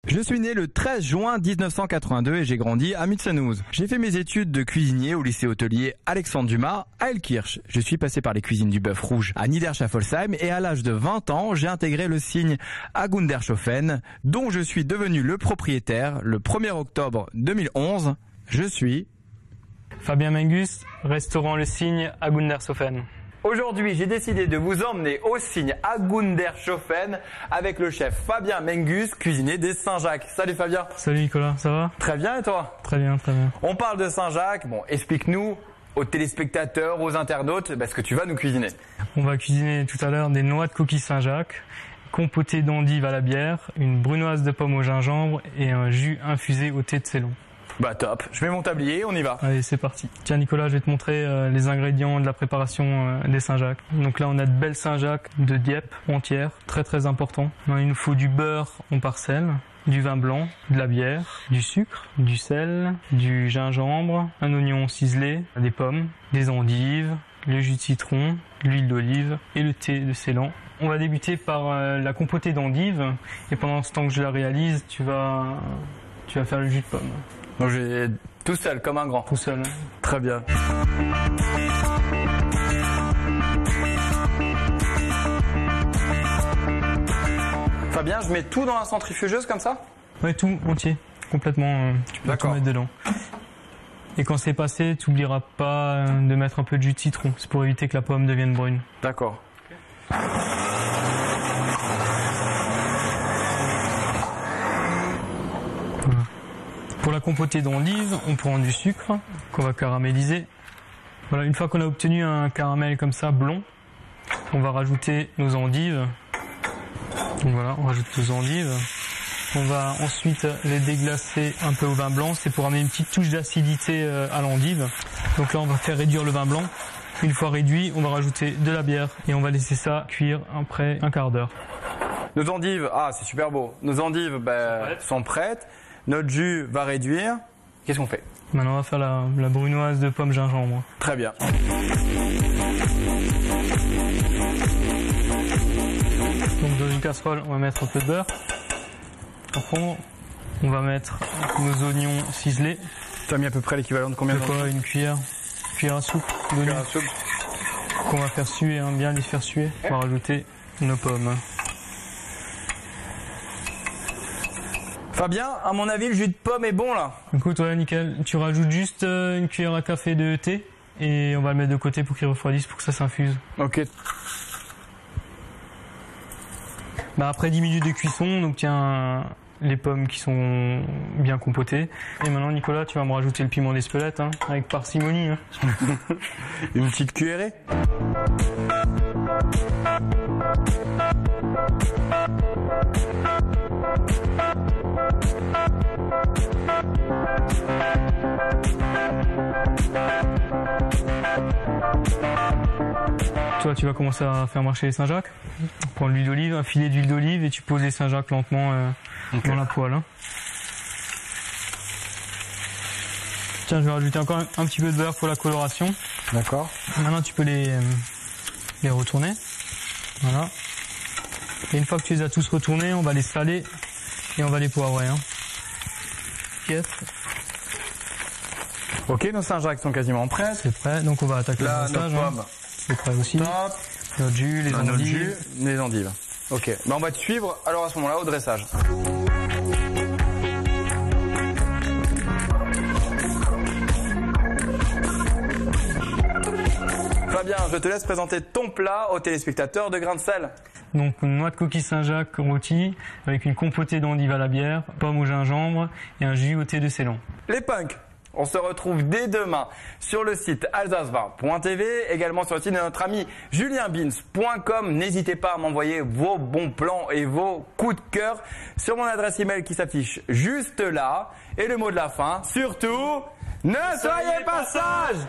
Je suis né le 13 juin 1982 et j'ai grandi à Mützenow. J'ai fait mes études de cuisinier au lycée hôtelier Alexandre Dumas à Elkirch. Je suis passé par les cuisines du Bœuf Rouge à Niederschaffolsheim et à l'âge de 20 ans, j'ai intégré le Signe à Gundershofen, dont je suis devenu le propriétaire le 1er octobre 2011. Je suis Fabien Mengus, restaurant Le Signe à Gundershofen. Aujourd'hui, j'ai décidé de vous emmener au Signe à Gundershofen avec le chef Fabien Mengus, cuisinier des Saint-Jacques. Salut Fabien. Salut Nicolas, ça va? Très bien et toi? Très bien, très bien. On parle de Saint-Jacques. Bon, explique-nous aux téléspectateurs, aux internautes, ce que tu vas nous cuisiner. On va cuisiner tout à l'heure des noix de coquille Saint-Jacques, compotées d'endives à la bière, une brunoise de pommes au gingembre et un jus infusé au thé de Ceylan. Bah top, je mets mon tablier, on y va. Allez, c'est parti. Tiens Nicolas, je vais te montrer les ingrédients de la préparation des Saint-Jacques. Donc là, on a de belles Saint-Jacques de Dieppe entières, très très important. Il nous faut du beurre en parcelles, du vin blanc, de la bière, du sucre, du sel, du gingembre, un oignon ciselé, des pommes, des endives, le jus de citron, l'huile d'olive et le thé de Ceylan. On va débuter par la compotée d'endives et pendant ce temps que je la réalise, tu vas faire le jus de pomme. Donc j'ai tout seul, comme un grand. Tout seul. Très bien. Fabien, je mets tout dans la centrifugeuse comme ça? Ouais, tout entier, complètement. Tu peux tout mettre dedans. Et quand c'est passé, tu n'oublieras pas de mettre un peu de jus de citron. C'est pour éviter que la pomme devienne brune. D'accord. Pour la compotée d'endives, on prend du sucre qu'on va caraméliser. Voilà, une fois qu'on a obtenu un caramel comme ça, blond, on va rajouter nos endives. Donc voilà, on rajoute nos endives. On va ensuite les déglacer un peu au vin blanc. C'est pour amener une petite touche d'acidité à l'endive. Donc là, on va faire réduire le vin blanc. Une fois réduit, on va rajouter de la bière et on va laisser ça cuire après un quart d'heure. Nos endives, c'est super beau. Nos endives sont prêtes. Notre jus va réduire. Qu'est-ce qu'on fait? Maintenant, on va faire la brunoise de pomme gingembre. Très bien. Donc dans une casserole, on va mettre un peu de beurre. Au fond, on va mettre nos oignons ciselés. Tu as mis à peu près l'équivalent de combien de quoi? Une cuillère à soupe d'oignons. Qu'on va faire suer, bien les faire suer. On va rajouter nos pommes. Fabien, à mon avis, le jus de pomme est bon là. Écoute, ouais, nickel. Tu rajoutes juste une cuillère à café de thé et on va le mettre de côté pour qu'il refroidisse, pour que ça s'infuse. Ok. Après 10 minutes de cuisson, donc tiens les pommes qui sont bien compotées. Et maintenant, Nicolas, tu vas me rajouter le piment d'Espelette, avec parcimonie. Une petite cuillerée. Toi, tu vas commencer à faire marcher les Saint-Jacques. Prends l'huile d'olive, un filet d'huile d'olive et tu poses les Saint-Jacques lentement dans la poêle. Tiens, je vais rajouter encore un petit peu de beurre pour la coloration. D'accord. Maintenant, tu peux les retourner. Voilà. Et une fois que tu les as tous retournés, on va les saler et on va les poivrer. Yes. Ok, nos Saint-Jacques sont quasiment prêts. C'est prêt, donc on va attaquer le notre pomme. C'est prêt aussi. Top. Notre jus, les endives. Les endives. Ok, on va te suivre alors à ce moment-là au dressage. Fabien, je te laisse présenter ton plat aux téléspectateurs de Grain de Sel. Donc une noix de coquille Saint-Jacques rôtie avec une compotée d'endives à la bière, pommes au gingembre et un jus au thé de Ceylan. Les punks, on se retrouve dès demain sur le site alsacevin.tv, également sur le site de notre ami julienbins.com. N'hésitez pas à m'envoyer vos bons plans et vos coups de cœur sur mon adresse email qui s'affiche juste là. Et le mot de la fin, surtout, ne soyez pas sages!